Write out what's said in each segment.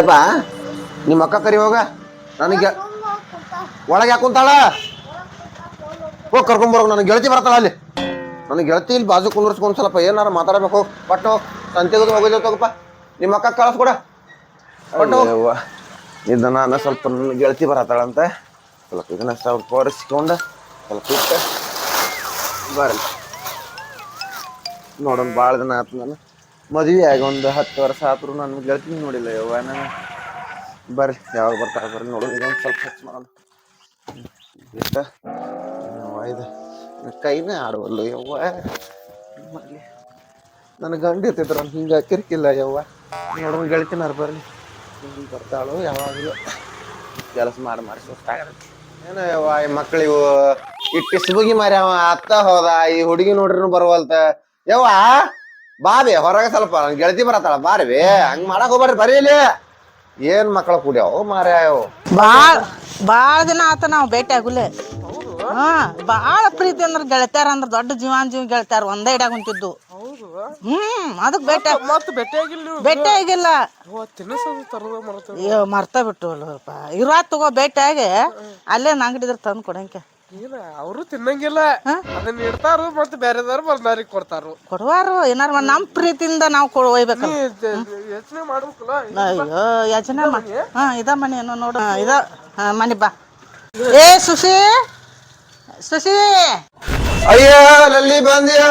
ಏಪಾ ನಿಮ್ಮ ಅಕ್ಕ ಕರಿ ಹೋಗ ನನಗೆ ಒಳಗೆ ಯಾಕೆ ಕುಂತಾಳ ಹೋಗಿ ಕರ್ಕೊಂಬರೋ ನನಗೆ ಗೆಳತಿ ಬರ್ತಾಳ ಅಲ್ಲಿ ನನಗೆ ಗೆಳತಿ ಇಲ್ಲಿ ಬಾಜು ಕುಂದ್ರಸ್ಕೊಂಡ್ ಸ್ವಲ್ಪ ಏನಾರ ಮಾತಾಡಬೇಕು ಪಟ್ಟು ಸಂತೆಗೂ ಹೋಗಿದ್ದೆ ತಗೋಪ್ಪ ನಿಮ್ಮ ಅಕ್ಕ ಕಳಿಸ್ಕೊಡ ಪಟ್ಟು ಇದು ನಾನು ಸ್ವಲ್ಪ ನನ್ನ ಗೆಳತಿ ಬರತ್ತಾಳಂತ ಸ್ವಲ್ಪ ಇದನ್ನ ಸ್ವಲ್ಪ ಒರೆಸ್ಕೊಂಡು ಸ್ವಲ್ಪ ಇಟ್ಟು ಬರಲ್ಲ ನೋಡೋಣ ಭಾಳ ದಿನ ಆಯ್ತು ನಾನು ಮದುವೆ ಆಗಿ ಒಂದು 10 ವರ್ಷ ಆದ್ರೂ ನನ್ನ ಗೆಳತಿ ನೋಡಿಲ್ಲ ಯವ್ವ ನಾನು ಬರ್ರಿ ಯಾವಾಗ ಬರ್ತಾರೆ ಬರ್ರಿ ನೋಡೋಣ ಇದೊಂದು ಸ್ವಲ್ಪ ಹೆಚ್ಚು ಮಾಡೋಣ ಇಷ್ಟ ಇದು ಕೈನೇ ಆಡುವಲ್ಲು ಯವ್ವ ಮಾಡಲಿ ನನ್ನ ಗಂಡ ಇರ್ತಿದ್ರು ಹಿಂಗೆ ಕಿರಿಕಿಲ್ಲ ಯವ್ವ ನೋಡೋಣ ಗೆಳತಿನಾರು ಬರಲಿ ಬರ್ತಾಳು ಯಾವಾಗಲೂ ಕೆಲಸ ಮಾಡಿ ಸುಸ್ತಾಗತ್ತೆ ಏನೋ ಯವ್ವ ಈ ಮಕ್ಕಳಿವು ಇಟ್ಟು ಸಿಬುಗಿ ಮಾರಿ ಅವ ಅತ್ತ ಹೋದ ಈ ಹುಡುಗಿ ನೋಡ್ರಿನು ಬರುವಲ್ತ ಯವ್ವ ಬಾಬಿ ಹೊರಗೆ ಸ್ವಲ್ಪ ನನ್ ಗೆಳತಿ ಬರತ್ತಾಳ ಬಾರ್ವಿ ಹಂಗ್ ಮಾಡಕ್ ಹೋಗ್ಬಾರ್ರಿ ಬರೀ ಇಲ್ಲಿ ಏನ್ ಮಕ್ಕಳ ಕೂಡ್ಯಾವ ಮಾರ್ಯಾವ ಬಾಳ ದಿನ ಆತ ನಾವ್ ಭೇಟಿ ಆಗುಲೆ ಹಾ ಬಾಳ ಪ್ರೀತಿ ಅಂದ್ರ ಗೆಳತ್ಯಾರ ಅಂದ್ರ ದೊಡ್ಡ ಜೀವ ಗೆಳತ್ಯಾರ ಒಂದೇ ಇಡಾಗ ಕುಂತಿದ್ದು ಅದಕ್ ಭೇಟಿ ಆಗಿಲ್ಲ ಮರ್ತ ಬಿಟ್ಟು ಇರಾತ್ ತಗೋ ಭೇಟಿ ಆಗಿ ಅಲ್ಲೇ ಅಂಗಡಿದ್ರ ತಂದ್ ಕೊಡಂಕೆ ಅವರು ತಿನ್ನಂಗಿಲ್ಲ ಅದನ್ನ ಇಡ್ತಾರು ಮತ್ತೆ ಬೇರೆದವ್ರು ಬಂದಾರಿ ಕೊಡುವಾರು ಏನಾರ ನಮ್ ಪ್ರೀತಿಯಿಂದ ನಾವು ಒಯ್ಬೇಕಲ್ಲ ಯೋಚನೆ ಮಾಡ್ಬೇಕಲ್ಲ ಅಯ್ಯೋ ಯೋಚನೆ ಇದ ಮನಿ ಏನೋ ನೋಡು ಇದ ಮನಿ ಬಾ ಏ ಸುಶಿ ಸುಶಿ ಅಯ್ಯೋ ಲಲ್ಲಿ ಬಂದ್ಯಾ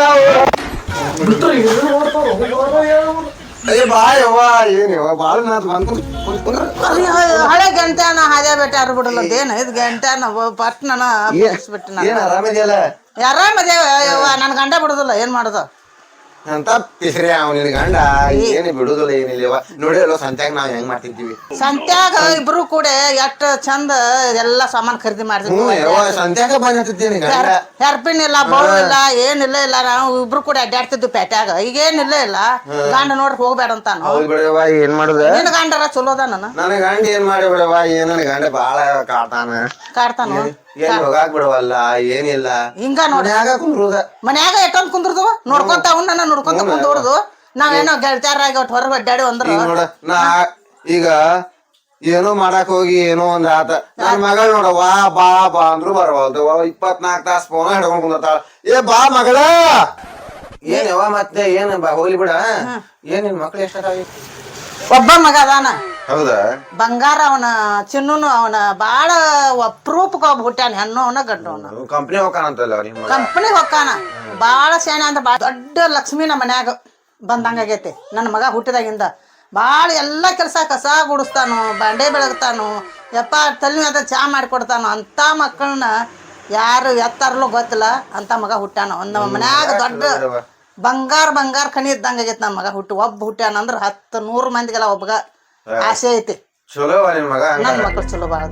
ಅಯ್ಯ ಬಾ ಯವ್ವ ಏನ್ಯವ ಬಾಳ ನಾತ್ ಹಳೆ ಗಂಟೆನ ಹಾದೇ ಬೇಟಾರ ಬಿಡಲ್ಲ ಏನ ಇದು ಗಂಟೆನ ಫಸ್ಟ್ ನಾನು ಬಿಟ್ಟು ಏನ್ ಆರಾಮಿದ್ಯಲ್ಲ ಆರಾಮದೇವ ನನ್ ಗಂಡ ಬಿಡುದಿಲ್ಲ ಏನ್ ಮಾಡುದು ಅಂತ ಪಿಸ್ರಿ ಅವ್ ನಿನ್ ಗಂಡ ಏನ್ ಬಿಡುದಿಲ್ಲ ಏನಿಲ್ಲ ನೋಡಿರಲ್ಲ ಸಂತ್ಯಾಗ ನಾವ್ ಹೆಂಗ್ ಮಾಡ್ತಿರ್ತೀವಿ ಸಂತ್ಯಾಗ ಇಬ್ರು ಕೂಡ ಎಷ್ಟ್ ಚಂದ ಎಲ್ಲಾ ಸಾಮಾನ್ ಖರೀದಿ ಮಾಡ್ತಿದ್ವಿ ಸಂತ್ಯಾಗ ಬಂದಿರ್ತೀನಿ ಗಂಡ ಹೆರ್ಪಿನ್ ಇಲ್ಲ ಬೌಳು ಇಲ್ಲ ಏನಿಲ್ಲ ಇಲ್ಲ ನಾವು ಇಬ್ರು ಕೂಡ ಅಡ್ಡಾಡ್ತಿದ್ವಿ ಪೇಟ್ಯಾಗ ಈಗೇನಿಲ್ಲ ಇಲ್ಲ ಗಂಡ ನೋಡ್ರಿ ಹೋಗ್ಬೇಡ ಅಂತ ಬಿಡವಾ ಏನ್ ಮಾಡುದ ನಿನ್ ಗಂಡರ ಚಲೋದ ನನ್ ಗಂಡ ಏನ್ ಮಾಡಿ ಬಿಡವಾ ಏನ್ ಗಂಡ ಬಾಳ ಕಾಡ್ತಾನ ಏನ್ ಹೋಗಾಕ್ ಬಿಡವಲ್ಲ ಏನಿಲ್ಲ ಹಿಂಗ ನೋಡಿ ಮನ್ಯಾಗ ಎಷ್ಟೊಂದ್ ಕುಂದ್ರದು ನೋಡ್ಕೊಂತ ಅವನ್ನ ನೋಡ್ಕೊಂತ ಕುಂದೋಡ್ದು ನಾವೇನೋ ಗೆಳತ್ಯಾರಾಗಿ ಒಟ್ಟು ಹೊರಗೆ ಅಡ್ಡಾಡಿ ಅಂದ್ರ ನಾ ಈಗ ಏನೋ ಮಾಡಕ್ ಹೋಗಿ ಏನೋ ಒಂದ್ ಆತ ನನ್ ಮಗಳ್ ನೋಡ ವಾ ಬಾ ಬಾ ಅಂದ್ರು ಬರವಲ್ದು 24 ತಾಸ್ ಫೋನ್ ಹಿಡ್ಕೊಂಡ್ ಕುಂದಿರ್ತಾಳ ಏ ಬಾ ಮಗಳ ಏನ್ ಯಾವ ಮತ್ತೆ ಏನ್ ಬಾ ಹೋಗ್ಲಿ ಬಿಡ ಏನ್ ನಿನ್ ಮಕ್ಳು ಎಷ್ಟಾಗಿ ಒಬ್ಬ ಮಗ ಅದಾನ ಹೌದಾ ಬಂಗಾರ ಅವನ ಚಿನ್ನೂನು ಅವನ ಬಾಳ ಅಪ್ರೂಪಕ್ಕೆ ಒಬ್ಬ ಹುಟ್ಟ್ಯಾನ ಹೆಣ್ಣು ಅವನ ಗಂಡು ಅವನ ಕಂಪ್ನಿ ಹೋಗ್ಕಾನಂತಲ್ಲ ಕಂಪ್ನಿ ಹೊಕ್ಕಾನ ಬಾಳ ಸೇಣೆ ಅಂತ ಬಾಳ ದೊಡ್ಡ ಲಕ್ಷ್ಮಿ ನಮ್ಮ ಮನ್ಯಾಗ ಬಂದಂಗಾಗೈತಿ ನನ್ನ ಮಗ ಹುಟ್ಟಿದಾಗಿಂದ ಬಾಳ ಎಲ್ಲಾ ಕೆಲ್ಸ ಕಸ ಗುಡಿಸ್ತಾನು ಬಾಂಡೆ ಬೆಳಗ್ತಾನು ಯಪ್ಪ ತಲೆ ಅದ ಚಾ ಮಾಡಿಕೊಡ್ತಾನು ಅಂತ ಮಕ್ಕಳನ್ನ ಯಾರು ಎತ್ತಾರಲ್ಲೂ ಗೊತ್ತಿಲ್ಲ ಅಂತ ಮಗ ಹುಟ್ಟ್ಯಾನ ಒಂದ್ ನಮ್ಮ ಮನ್ಯಾಗ ದೊಡ್ಡ ಬಂಗಾರ ಖನಿ ಇದ್ದಂಗಾಗೈತಿ ನಮ್ಮ ಮಗ ಒಬ್ಬ ಹುಟ್ಟ್ಯಾನ ಅಂದ್ರ 100 ಮಂದಿಗೆಲ್ಲ ಒಬ್ಬಗ ಆಸೆ ಐತಿ ಚಲೋ ನನ್ ಮಕ್ಳು ಚಲೋ ಬಾಳ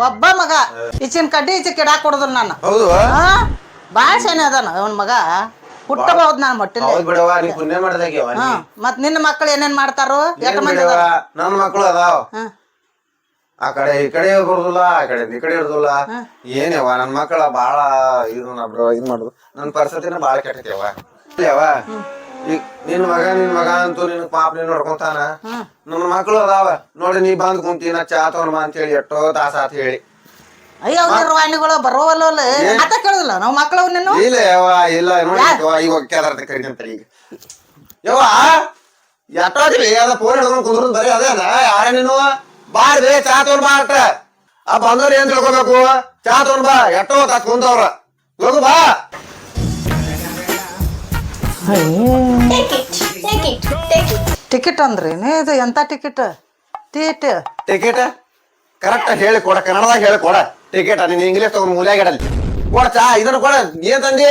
ಒಬ್ಬ ಮಗ ಈಚಿನ ಕಡ್ಡಿ ಈಚೆ ಕಿಡಾಕ್ ಕೊಡೋದಿಲ್ಲ ನಾನು ಬಾಳ ಸೇನೆ ಅದಾನ ಅವನ್ ಮಗ ಹುಟ್ಟಬಹುದು ನಾನು ಮೊಟ್ಟಿಲ್ಲ ಮತ್ ನಿನ್ನ ಮಕ್ಳು ಏನೇನ್ ಮಾಡ್ತಾರು ಎಷ್ಟ್ ಮಂದಿ ನನ್ ಮಕ್ಳು ಅದಾವ ಆ ಕಡೆ ಈ ಕಡೆ ಬರುದಿಲ್ಲ ಆ ಕಡೆ ಈ ಕಡೆ ಇರುದಿಲ್ಲ ಏನ್ಯವ ನನ್ ಮಕ್ಕಳ ಬಾಳ ಇದು ಇದ್ ಮಾಡುದು ನನ್ ಪರಿಸ್ಥಿತಿನ ಬಾಳ ಕೆಟ್ಟೈತಿವ ಈಗ ನಿನ್ ಮಗ ಅಂತೂ ನಿನ್ ಪಾಪ ನೀನ್ ನೋಡ್ಕೊಂತಾನ ನನ್ನ ಮಕ್ಳು ಅದಾವ ನೋಡಿ ನೀ ಬಂದ್ ಕುಂತೀನ ಚಾ ತಗೊಂಡ್ ಅಂತ ಹೇಳಿ ಎಷ್ಟೋ ತಾಸ ಆತ ಹೇಳಿ ಅಯ್ಯೋ ನಿರ್ವಾಣಿಗಳು ಬರೋವಲ್ಲ ಆತ ಕೇಳುದಿಲ್ಲ ನಾವ್ ಮಕ್ಳು ನೀನು ಇಲ್ಲ ಯವ್ವ ಇಲ್ಲ ನೋಡಿ ಈಗ ಕೇದಾರ್ಥ ಕರಿತಂತ ಈಗ ಯವ್ವ ಎಷ್ಟೋದ್ರಿ ಅದ ಫೋನ್ ಹಿಡ್ಕೊಂಡ್ ಕುಂದ್ರ ಬರೀ ಅದೇನ ಯಾರ ನೀನು ಬಾರ್ಬೇ ಚಾ ತಗೊಂಡ್ ಬಾ ಅಟ್ಟ ಆ ಬಂದವ್ರು ಏನ್ ತಿಳ್ಕೊಬೇಕು ಚಾ ತಗೊಂಡ್ ಬಾ ಎಷ್ಟೋ ತಾಸ್ ಕುಂತವ್ರ ಹೋಗು ಬಾ ಟಿಕೆಟ್ ಅಂದ್ರಿ ಇದು ಎಂತ ಟಿಕೆಟ್ ಟಿಕೆಟ್ ಕರೆಕ್ಟ್ ಹೇಳಿ ಕೊಡ ಕನ್ನಡದಾಗ ಹೇಳಿ ಕೊಡ ಟಿಕೆಟ್ ನೀನ್ ಇಂಗ್ಲೀಷ್ ತಗೊಂಡ್ ಮೂಲ್ಯಾಗಿಡಲಿ ಕೊಡ ಚಾ ಇದನ್ನ ಕೊಡ ಏನ್ ತಂದಿ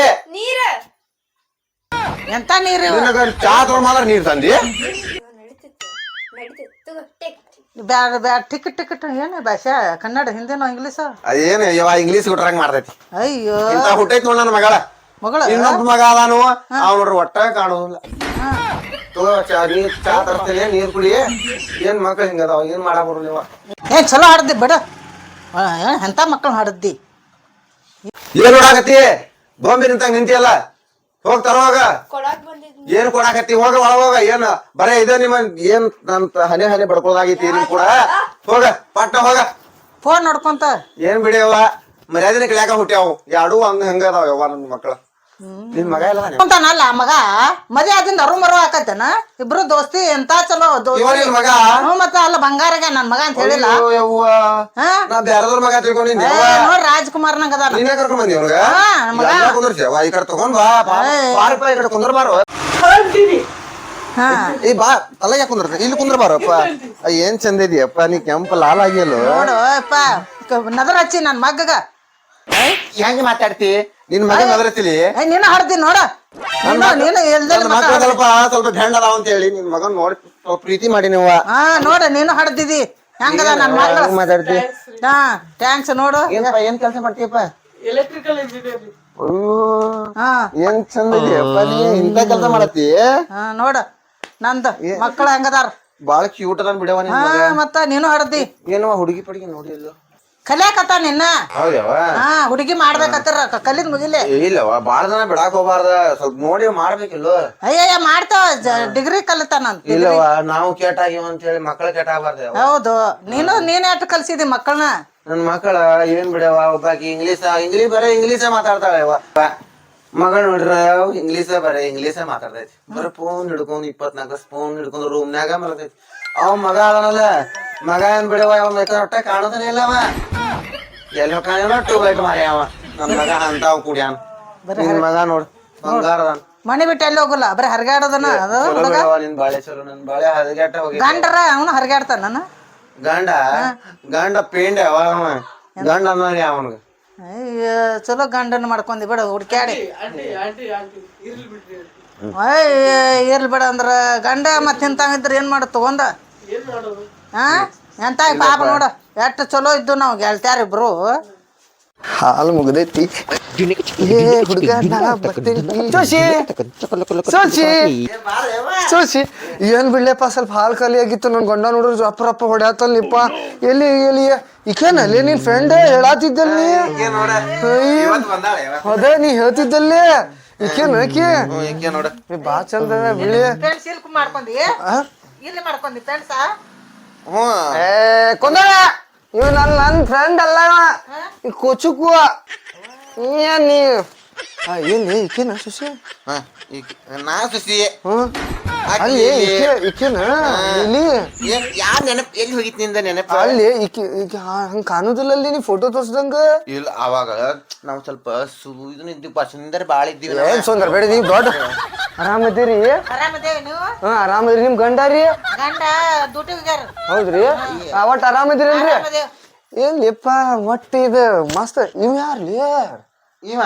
ಎಂತ ನೀರು ಚಾ ತಗೊಂಡ್ ಮಾತ್ರ ನೀರ್ ತಂದಿ ಬ್ಯಾಡ ಬ್ಯಾಡ ಟಿಕೆಟ್ ಏನ ಭಾಷಾ ಕನ್ನಡ ಹಿಂದಿನೋ ಇಂಗ್ಲೀಷ್ ಅದೇನು ಇಂಗ್ಲೀಷ್ ಹುಟ್ರಂಗ್ ಮಾಡ್ತೈತಿ ಅಯ್ಯೋ ಇಂತ ಹುಟ್ಟೈತಿ ನೋಡ ನನ್ನ ಮಗಳ ಇನ್ನೊಬ್ಬ ಮಗ ಅದಾನು ಅವ್ ನೋಡ್ರಿ ಒಟ್ಟ ಕಾಣುದಿಲ್ಲ ಚಾ ತರ್ತೀನಿ ನೀರ್ ಕುಡಿ ಏನ್ ಮಕ್ಳು ಹಿಂಗದಾವ ಏನ್ ಮಾಡಕ್ ಬರೋದಿವ ಏನ್ ಚಲೋ ಹಾಡ್ದಿ ಬಿಡ ಎಂತ ಮಕ್ಕಳು ಹಾಡದ್ದಿ ಏನ್ ನೋಡಾಕತ್ತಿ ಬೊಂಬಿ ನಿಂತಂಗ ನಿಂತಿಯಲ್ಲ ಹೋಗ್ತಾರ ಹೋಗ ಏನ್ ಕೊಡಾಕತ್ತಿ ಹೋಗ ಒಳಗ ಹೋಗ ಏನ್ ಬರೇ ಇದ ನಿಮ್ಮ ಏನ್ ನಂತ ಹನಿ ಹನಿ ಬಡ್ಕೊಳಾಗೈತಿ ನಿಮ್ ಕೂಡ ಹೋಗ ಪಟ್ಟ ಹೋಗ ಫೋನ್ ನೋಡ್ಕೊಂತ ಏನ್ ಬಿಡಿಯವ್ವ ಮರ್ಯಾದಿನ ಕಳ್ಯಾಕ ಹುಟ್ಟ್ಯಾವು ಎರಡು ಹಂಗ ಅದಾವ ಯವ್ವ ನನ್ ಮಕ್ಳ ನಿನ್ ಮಗ ಇಲ್ಲ ಅಂತಾನಲ್ಲ ಮಗ ಮದ್ವೆ ಆದಿಂದ ಅರು ಮರು ಹಾಕತ್ತೇನ ಇಬ್ರು ದೋಸ್ತಿ ಎಂತ ಚಲೋ ಇವ ನಿನ್ ಮಗ ಮತ್ತ ಅಲ್ಲ ಬಂಗಾರಗ ನನ್ ಮಗ ಅಂತ ಹೇಳಿಲ್ಲ ಅಯ್ಯೋ ಯವ್ವ ಹಾ? ನಾ ಬ್ಯಾರದವ್ರ ಮಗ ತಿಳ್ಕೊಂಡಿನಿ ನೋಡ್ ರಾಜ್ಕುಮಾರ್ ನಂಗ ಅದಾನ ನೀನೇ ಕರ್ಕೊಂಡ್ ಬಂದಿ ಅವ್ರಗ ಮಗ. ಕುಂದ್ರಸಿ ಈ ಕಡೆ ತಗೊಂಡ್ ಬಾ ಬಾರಪ್ಪ ಈ ಕಡೆ ಕುಂದ್ರ ಬಾರೋ ಹಾ ಈ ಬಾ ತಲೆ ಯಾಕೆ ಕುಂದ್ರ ಇಲ್ಲಿ ಕುಂದ್ರ ಬಾರಪ್ಪ ಏನ್ ಚಂದ ಇದೆಯಪ್ಪ ನೀ ಕೆಂಪ ಲಾಲ್ ಆಗಿಲ್ಲ ನೋಡು ಅಪ್ಪ ನದರ್ ಹಚ್ಚಿ ನನ್ ಮಗ್ಗಗ ಹೆಂಗ ಮಾತಾಡ್ತಿ ನಿನ್ ಮಗ ನದರತಿಲಿ ನೀನು ಹಡ್ದಿ ನೋಡ ನೀನು ಎಲ್ದಲ್ಲಿ ಸ್ವಲ್ಪ ಸ್ವಲ್ಪ ಬೆಂಡ್ ಅದಾವ ಅಂತ ಹೇಳಿ ನಿನ್ ಮಗನ್ ನೋಡಿ ಸ್ವಲ್ಪ ಪ್ರೀತಿ ಮಾಡಿ ನೀವ ಹಾ ನೋಡ ನೀನು ಹಡ್ದಿದಿ ಹೆಂಗದ ನನ್ ಮಗ ಮಾತಾಡ್ತಿ ಹಾ ಥ್ಯಾಂಕ್ಸ್ ನೋಡು ಏನ್ ಕೆಲಸ ಮಾಡ್ತೀಯಪ್ಪ ಎಲೆಕ್ಟ್ರಿಕಲ್ ಇಂಜಿನಿಯರಿಂಗ್. ಅಯ್ಯೋ ಹಾ ಏನ್ ಚಂದ ಇದೆಯಪ್ಪ ನೀ ಇಂತ ಕೆಲಸ ಮಾಡತ್ತಿ ಹಾ ನೋಡ ನಂದ ಮಕ್ಕಳ ಹೆಂಗದಾರ ಬಾಳ ಕ್ಯೂಟ್ ಅದ ಬಿಡವ ನಿನ್ ಹಾ ಮಗ ಮತ್ತ ನೀನು ಹಡ್ದಿ ಏನವ ಹುಡುಗಿ ಪಡಿಗೆ ನೋಡಿಲ್ಲ ಕಲಿಯಾಕತ್ತ ನಿನ್ನ ಹೌದವ ಹಾ ಹುಡುಗಿ ಮಾಡ್ಬೇಕತ್ತಿರ ಕಲಿದ್ ಮುಗಿಲೆ ಇಲ್ಲವ ಬಾಳ ಜನ ಬಿಡಾಕ್ ಹೋಗ್ಬಾರ್ದ ಸ್ವಲ್ಪ ನೋಡಿ ಮಾಡ್ಬೇಕಿಲ್ಲೋ ಅಯ್ಯಯ್ಯ ಮಾಡ್ತಾವ ಡಿಗ್ರಿ ಕಲಿತಾನಂತ ಇಲ್ಲವ ನಾವು ಕೇಟಾಗಿವ ಅಂತ ಹೇಳಿ ಮಕ್ಕಳ ಕೇಟಾಗಬಾರ್ದ ಹೌದು ನೀನ್ ಎಷ್ಟು ಕಲ್ಸಿದಿ ಮಕ್ಕಳನ್ನ ನನ್ ಮಕ್ಕಳ ಏನ್ ಬಿಡವ ಒಬ್ಬಾಕಿ ಇಂಗ್ಲೀಷ್ ಬರೇ ಇಂಗ್ಲೀಷ ಮಾತಾಡ್ತಾಳೆ ಮಗಳು ನೋಡ್ರ ಬರೇ ಇಂಗ್ಲೀಷ ಮಾತಾಡ್ತೈತಿ ಬರ ಫೋನ್ ಹಿಡ್ಕೊಂಡ್ 24 ಫೋನ್ ಹಿಡ್ಕೊಂಡ್ ರೂಮ್ನ್ಯಾಗ ಮಲತೈತಿ ಅವ್ ಮಗ ಅದನಲ್ಲ ಮಗ ಏನ್ ಬಿಡವ ಒಟ್ಟ ಕಾಣೋದನೇ ಇಲ್ಲವ ಎಲ್ಲ ಕಾಣ ಟ್ಯೂಬ್ಲೈಟ್ ಮಾರಿ ಅವ ನನ್ ಮಗ ಅಂತಾವ್ ಕುಡ್ಯಾನ ನಿನ್ ಮಗ ನೋಡ್ ಬಂಗಾರ ಅದಾನ ಮನಿ ಬಿಟ್ಟು ಎಲ್ಲಿ ಹೋಗಲ್ಲ ಬರೀ ಹರಿಗಾಡೋದನ ಅದು ಚಲೋ ಬಿಡವ ನಿನ್ ಬಾಳೆ ಚಲೋ ನನ್ ಬಾಳೆ ಹದಗೆಟ್ಟ ಹೋಗಿ ಗಂಡರ ಅವನು ಹರಿಗಾಡ್ತಾನ ನಾನು ಗಂಡ ಪೇಂಡ ಅವ ಗಂಡ ಅನ್ನೋರಿ ಅವನ್ಗ ಅಯ್ಯ ಚಲೋ ಗಂಡನ ಮಾಡ್ಕೊಂಡಿ ಬಿಡ ಹುಡ್ಕ್ಯಾಡಿ ಆಂಟಿ ಆಂಟಿ ಆಂಟಿ ಇರ್ಲಿ ಬಿಡ್ರಿ ಆಂಟಿ. ಅಯ್ಯ ಇರ್ಲಿ ಬಿಡ ಅಂದ್ರ ಗಂಡ ಮತ್ತೆ ಇಂತಾಗಿದ್ರ ಏನ್ ಮಾಡ ತಗೊಂಡ ಏನ್ ಮಾಡೋದು? ಹಾ ಎಂತ ಪಾಪ ನೋಡ ಎಷ್ಟು ಚಲೋ ಇದ್ದು ನಾವು ಗೆಳ್ತ್ಯಾರ ಇಬ್ರು ಹಾಲು ಮುಗ್ದೈತಿ ಹುಡುಗ ಸೋಸಿ ಏನ್ ಬಿಡ್ಲೆಪ್ಪ ಸ್ವಲ್ಪ ಹಾಲು ಖಾಲಿ ಆಗಿತ್ತು ನನ್ ಗಂಡ ನೋಡ್ರಿ ರಪ್ಪ ರಪ್ಪ ಹೊಡ್ಯಾತಲ್ಲಿಪ್ಪ ಎಲ್ಲಿ ಎಲ್ಲಿ ಈಕೇನಲ್ಲಿ ನಿನ್ ಫ್ರೆಂಡ್ ಹೇಳಾತಿದ್ದಲ್ಲಿ ಅದೇ ನೀ ಹೇಳ್ತಿದ್ದಲ್ಲಿ ಈಕೇನು ಈಕೆ ಬಾ ಚಂದ ಬಿಳಿ ಸಿಲ್ಕ್ ಮಾಡ್ಕೊಂಡಿ ಇಲ್ಲಿ ಮಾಡ್ಕೊಂಡಿ ಫ್ರೆಂಡ್ಸ ಕೊಂದಳ ಇವ್ ನನ್ ಫ್ರೆಂಡ್ ಅಲ್ಲ ಕೊಚುಕು ಏನ್ ನೀ ಏನ್ ಈಕೇನ ಸುಸಿ ನಾ ಸುಸಿ ಅಲ್ಲಿ ಈಕೇನ ಇಲ್ಲಿ ಯಾರ್ ನೆನಪ್ ಎಲ್ಲಿ ಹೋಗಿತ್ ನಿಂದ ನೆನಪ ಅಲ್ಲಿ ಈಕೆ ಹಂಗ ಕಾಣುದಿಲ್ಲ ಅಲ್ಲಿ ನೀ ಫೋಟೋ ತೋರ್ಸ್ದಂಗ ಇಲ್ಲ ಅವಾಗ ನಾವ್ ಸ್ವಲ್ಪ ಇದನ್ನ ಇದ್ದೀವಿ ಸುಂದರ ಬಾಳ ಇದ್ದೀವಿ ಏನ್ ಸುಂದರ ಬೇಡ ನೀವ್ ದೊಡ್ಡ ಆರಾಮದಿರಿ ಆರಾಮದೇವಿ ನೀವು ಹಾ ಆರಾಮದಿರಿ ನಿಮ್ ಗಂಡ ರೀ ಗಂಡ ಡ್ಯೂಟಿ ಹೋಗ್ಯಾರ ಹೌದ್ರಿ ಒಟ್ಟು ಆರಾಮದಿರಲ್ರಿ ಆರಾಮದೇವ್ ಏನ್ಲಿಪ್ಪ ಒಟ್ಟು ಇದು ಮಸ್ತ್ ಇವ್ ಯಾರ್ಲಿ ಇವ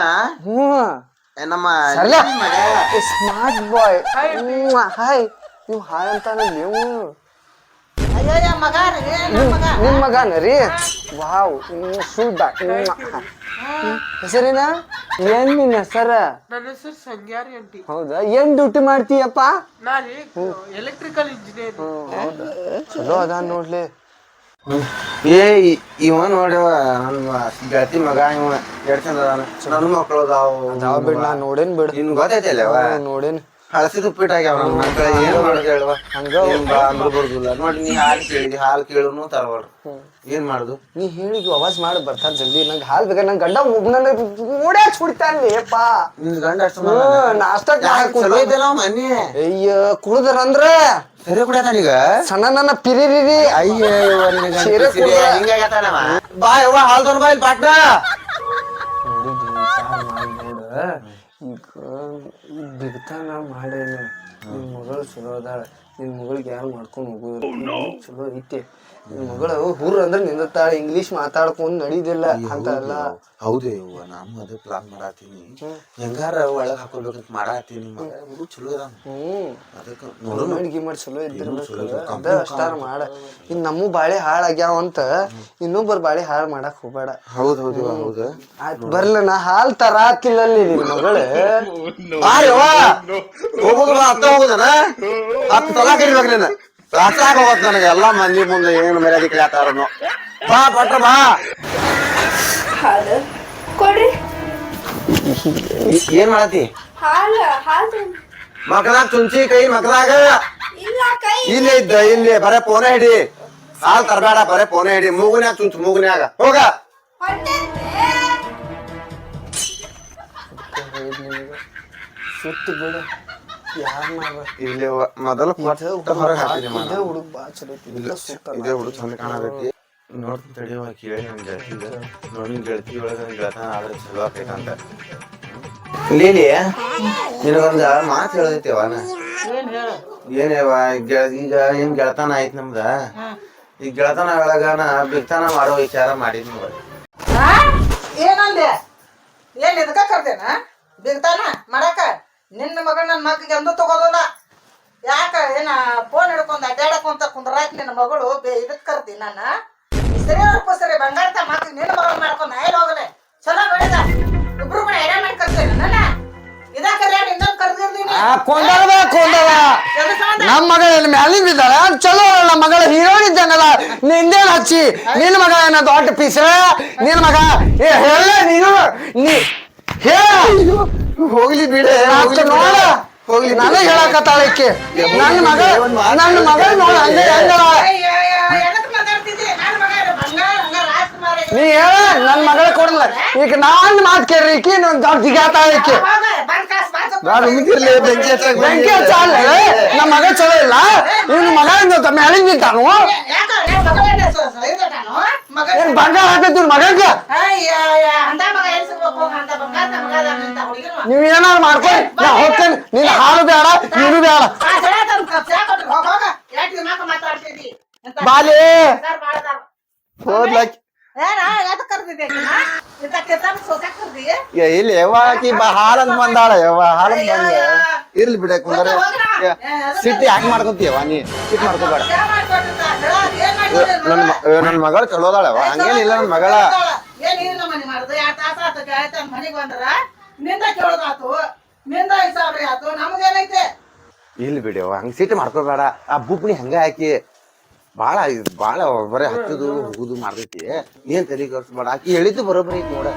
ನಮ್ಮ ಸ್ಮಾರ್ಟ್ ಬಾಯ್ ಹಾಯ್ ನೀವು ಹಾಯ್ ಅಂತಾನ ನೀವು ಅಯ್ಯಯ್ಯ ಮಗ ರೀ ನನ್ ಮಗ ನಿಮ್ ಮಗನ ರೀ ವಾವ್ ಸುದ್ದ ಹೆಸರಿನ ಏನ್ ನಿನ್ ಹೆಸರ ನನ್ನ ಹೆಸರು ಸಂಗ್ಯಾರಿ ಆಂಟಿ. ಹೌದಾ ಏನ್ ಡ್ಯೂಟಿ ಮಾಡ್ತೀಯಪ್ಪ ನಾನೇ ಎಲೆಕ್ಟ್ರಿಕಲ್ ಇಂಜಿನಿಯರಿಂಗ್. ಚಲೋ ಅದ ನೋಡ್ಲಿ ಏ ಇವ ನೋಡ್ಯವ ನನ್ ಗೆಳತಿ ಮಗ ಇವ ಎಷ್ಟ್ ಚಂದ ಅದಾನ ನನ್ನ ಮಕ್ಕಳು ಅದಾವ ಬಿಡ್ ನಾ ನೋಡೇನ್ ಬಿಡ್ ನಿನ್ ಗೊತ್ತೈತಲ್ಲವ ನೋಡೇನ್ ಹಳಸಿದ ಉಪ್ಪಿಟ್ಟು ಆಗ್ಯಾವ ನನ್ನ ಮಕ್ಕಳ ಏನ್ ಮಾಡುದು ಹೇಳುವ ಹಂಗ ಬಾ ಅಂದ್ರು ಬರುದಿಲ್ಲ ನೋಡಿ ನೀ ಹಾಲು ಕೇಳಿದಿ ಹಾಲು ಕೇಳುನು ತರಬಾರ್ದು ಏನ್ ಮಾಡುದು ನೀ ಹೇಳಿ ಅವಾಜ್ ಮಾಡಿ ಬರ್ತಾರ ಜಲ್ದಿ ನಂಗೆ ಹಾಲು ಬೇಕಾ ನನ್ ಗಂಡ ನನ್ನ ನೋಡ್ಯಾಕ್ ಕುಡಿತಾನ್ಲಿಪ್ಪ ನಿನ್ ಗಂಡ ಅಷ್ಟು ನಾಷ್ಟ ಚಲೋ ಇದ್ದಲ್ಲ ಮನಿ ಅಯ್ಯ ಕುಡುದ್ರ ಅಂದ್ರ ಸರಿ ಕುಡಿಯತಾನೀಗ ಸಣ್ಣ ನನ್ನ ಪಿರಿರಿ ಅಯ್ಯ ಬಾ ಯವ್ವ ಹಾಲ್ ತೊಗೊಂಡ್ ಬಾ ಇಲ್ಲಿ ಪಾಟ್ನ ಈಗ ಬಿಗ್ತಾನ ಮಾಡೇನು ನಿನ್ ಮಗಳು ಚಲೋ ಅದಾಳ ನಿನ್ ಮಗಳಿಗೆ ಯಾರು ಮಾಡ್ಕೊಂಡು ಹೋಗೋದು ಚಲೋ ಐತಿ ನಿನ್ ಮಗಳು ಹುರ್ ಅಂದ್ರೆ ನಿಂದತ್ತಾಳ ಇಂಗ್ಲಿಷ್ ಮಾತಾಡ್ಕೊಂಡ್ ನಡೀದಿಲ್ಲ ಅಂತ ಅಲ್ಲ ಹೌದೇ ಯವ್ವ ನಾನು ಅದೇ ಪ್ಲಾನ್ ಮಾಡಾತೀನಿ ಹೆಂಗಾರ ಒಳಗ್ ಹಾಕೋಬೇಕಂತ ಮಾಡಾತೀನಿ ಮಗ ಚಲೋ ಅದ ಅದಕ್ಕೆ ನೋಡು ಅಡ್ಗಿ ಮಾಡಿ ಚಲೋ ಇದ್ದಿರ್ಬೇಕು ಅಷ್ಟಾರ ಮಾಡ ಇನ್ ನಮ್ಮ ಬಾಳೆ ಹಾಳಾಗ್ಯಾವ ಅಂತ ಇನ್ನೊಬ್ಬರ ಬಾಳೆ ಹಾಳು ಮಾಡಕ್ ಹೋಗ್ಬೇಡ ಹೌದ್ ಹೌದು ಹೌದು ಆಯ್ತು ಬರ್ಲ ನಾ ಹಾಲ್ ತರಾಕಿಲ್ಲ ನಿನ್ ಮಗಳು ಹೋಗುದು ಅತ್ತ ಹೋಗುದನ ಹತ್ತು ತಲಾ ಕರಿಬೇಕು ನೀನು ಸಾಕಾಗ ಹೋಗತ್ ನನಗೆ ಎಲ್ಲಾ ಮಂದಿ ಮುಂದೆ ಏನು ಮರ್ಯಾದೆ ಕೇಳ್ತಾರನು ಬಾ ಪಟ್ರ ಬಾ ಹಾಲು ಕೊಡ್ರಿ. ಏನ್ ಮಾಡತಿ ಹಾಲು ಮಕದಾಗ ಚುಂಚಿ ಕೈ ಮಕದಾಗ ಇಲ್ಲ ಕೈ ಇಲ್ಲಿ ಇದ್ದ ಇಲ್ಲಿ ಬರೇ ಫೋನೇ ಹಿಡಿ ಹಾಲ್ ತರಬೇಡ ಬರೇ ಫೋನೇ ಹಿಡಿ ಮೂಗುನ್ಯಾಗ ಚುಂಚು ಮೂಗುನ್ಯಾಗ ಹೋಗ ಸುತ್ತು ಬಿಡು ಯಾರು ಮಾಡ ಇಲ್ಲಿ ಮೊದಲು ಹೊರಗೆ ಹಾಕಿದೆ ಹುಡುಗ ಬಾ ಚಲೋ ಇದೇ ಹುಡುಗ ಚಂದ ಕಾಣತೈತಿ ನೋಡ್ತೀನಿ ತಡಿಯವ ಕೇಳಿ ನನ್ ಗೆಳತಿಗ ನೋಡಿ ನಿನ್ ಗೆಳತಿ ಒಳಗ ನನ್ ಗೆಳತನ ಆದ್ರೆ ಚಲೋ ಆಕೈತಂತ ಲೀಲಿ ನಿನಗೊಂದ ಮಾತು ಹೇಳದೈತಿವ ಏನ್ ಹೇಳು ಏನೇವ ಈಗ ಏನ್ ಗೆಳತನ ಆಯ್ತು ನಮ್ದ ಈ ಗೆಳತನ ಒಳಗ ನಾ ಬಿಗ್ತಾನ ಮಾಡೋ ವಿಚಾರ ಮಾಡಿದ್ನಿ ನೋಡಿ ಏನಂದೆ ಏನ್ ಇದಕ್ಕ ಕರ್ದೇನ ಬಿಗ್ತಾನ ಮಾಡಾಕ ನಿನ್ನ ಮಗ ನನ್ನ ಮಗಿಗೆ ಎಂದೂ ತಗೋದಿಲ್ಲ ಯಾಕ ಏನ ಫೋನ್ ಹಿಡ್ಕೊಂಡ್ ಅಡ್ಡಾಡಕೊಂತ ಕುಂದ್ರಾಕ್ ನಿನ್ನ ಮಗಳು ಇದಕ್ ಕರ್ದಿ ನಾನು ಸರಿ ಸರಿ ಬಂಗಾರ ಮಗ ನಿನ್ನ ಮಗಳು ಮಾಡ್ಕೊಂಡ್ ಎಲ್ಲಿ ಹೋಗಲೆ ಚಲೋ ಬೆಳೆದ ಇಬ್ರು ಕೂಡ ಎಡೆ ಮಾಡಿ ಕರ್ದೇನ ನನ್ನ ಇದಕ್ಕ ಇನ್ನೊಂದು ಕರ್ದಿರ್ದೀನಿ ಕೊಂಡವ ನಮ್ಮ ಮಗಳ ಮ್ಯಾಲಿಂದ ಬಿದ್ದಾಳ ಚಲೋ ನಮ್ಮ ಮಗಳ ಹೀರೋಯಿನ್ ಇದ್ದಂಗದ ನಿಂದೇನ್ ಹಚ್ಚಿ ನಿನ್ ಮಗ ಏನ ದೊಡ್ಡ ಪೀಸ ನಿನ್ ಮಗ ಏ ಹೇಳ ನೀನು ನೀ ಹೇಳ ಹೋಗ್ಲಿ ಬಿಡ ನೋಡ ಹೋಗ್ಲಿ ನನಗೆ ಹೇಳಕತ್ತಾಳ ಈಕಿ ನನ್ನ ಮಗ ನೋಡ ಹಂಗ ಹೆಂಗದ ಎದಕ್ ಮಾತಾಡ್ತಿದ್ದಿ ನನ್ನ ಮಗ ಬಂಗಾರ ಹಂಗ ರಾಜ್ಕುಮಾರ ನೀ ಹೇಳ ನನ್ ಮಗಳ ಕೊಡಲ್ಲ ಈಗ ನಾನ್ ಮಾತ್ ಕೇಳ್ರಿ ಈಕಿ ದೊಡ್ಡ ಜಿಗಾತಾಳ ಈಕಿ ಬಂದ್ ಕಾಸ್ ಬಾಜು ಬೆಂಕಿ ಹಚ್ಚಾಕ್ ಬೆಂಕಿ ಹಚ್ಚಾಲ ನಮ್ಮ ಮಗ ಚಲೋ ಇಲ್ಲ ಇವ್ನ ಮಗ ಮ್ಯಾಲಿಂದ ಬಿದ್ದಾನು ಯಾಕ ಮಗ ಇದಟಾನು ಮಗ ಏನ್ ಬಂಗಾರ ಹಾಕೈತಿ ಮಗಂಗ ಅಂತ ಮಗ ಎಲ್ಸಿರ್ಬೇಕು ಅಂತ ಬಂಗಾರ ಮಗ ಅಂತ ಹುಡುಗಿನ ನೀವ್ ಏನಾರು ಮಾಡ್ಕೊಳ್ಳಿ ನಾ ಹೋಗ್ತೇನೆ ನಿನ್ ಹಾಲು ಬೇಡ ನೀನು ಬೇಡ ಮಾತಾಡ್ತಿದ್ದಿ ಬಾಲಿ ಹೋದ್ಲಾಕಿ ಏನ ಯಾಕೆ ಕರ್ದಿದ್ದೆ ಇಲ್ಲಿ ಯಾವಾಕಿ ಹಾಲಂತ ಬಂದಾಳ ಯವ್ವ ಹಾಲಂತ ಬಂದ ಇರ್ಲಿ ಬಿಡ ಕುಂದ್ರ ಸಿಟ್ಟಿ ಯಾಕೆ ಮಾಡ್ಕೊಂತೀಯವ ನೀ ಸಿಟ್ ಮಾಡ್ಕೋಬೇಡ ನನ್ ಮಗಳು ಚಲೋದಾಳವ ಹಂಗೇನಿಲ್ಲ ನನ್ ಮಗಳ ಏನಿಲ್ಲ ಮನಿ ಮಾಡುದು 2 ತಾಸ ಆತ ಆಯ್ತು ಮನಿಗೆ ಬಂದ್ರ ನಿಂದ ಕೇಳೋದಾತು ನಿಂದ ಹಿಸಾಬ್ರಿ ಆತು ನಮ್ದೇನೈತೆ ಇಲ್ಲಿ ಬಿಡವ ಹಂಗ ಸಿಟ್ ಮಾಡ್ಕೋಬೇಡ ಆ ಬುಪ್ನಿ ಹಂಗ ಹಾಕಿ ಬಾಳ ಬರೀ ಹಚ್ಚುದು ಹೋಗುದು ಮಾಡ್ತೈತಿ ಏನ್ ತಲೆ ಕೆಡ್ಸ್ಬೇಡ ಆಕಿ ಹೇಳಿದ್ದು ಬರೋಬ್ಬರಿ ಐತಿ ನೋಡ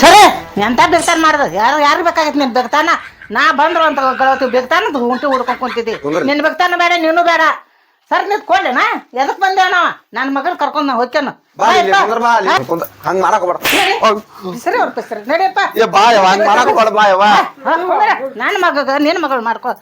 ಸರಿ ಎಂತ ಬೆಗ್ತಾನ ಮಾಡ್ದ ಯಾರು ಬೇಕಾಗಿತ್ತು ನಿನ್ ಬೆಗ್ತಾನ ನಾ ಬಂದ್ರು ಅಂತ ಗಳತಿ ಬೆಗ್ತಾನ ಉಂಟಿ ಹುಡ್ಕೊಂಡ್ ಕುಂತಿದ್ದಿ ನಿನ್ ಬೆಗ್ತಾನ ಬೇಡ ನೀನು ಬೇಡ ಸರ್ ನಿಂತ್ಕೊಂಡೆನಾ ಎದಕ್ ಬಂದೆ ನಾವ ನನ್ನ ಮಗನ್ ಕರ್ಕೊಂಡ್ ನಾ ಹೋಗ್ಯಾನ ಹಂಗ ಮಾಡಕ್ ಬೇಡ ಸರಿ ಅವ್ರ ಸರಿ ನಡಿಯಪ್ಪ ಬಾ ಯವ್ವ ಹಂಗ ಮಾಡಕ್ ಬೇಡ ಬಾ ಯವ್ವ ನನ್ನ ಮಗ ನಿನ್ ಮಗಳು ಮಾಡ್ಕೋ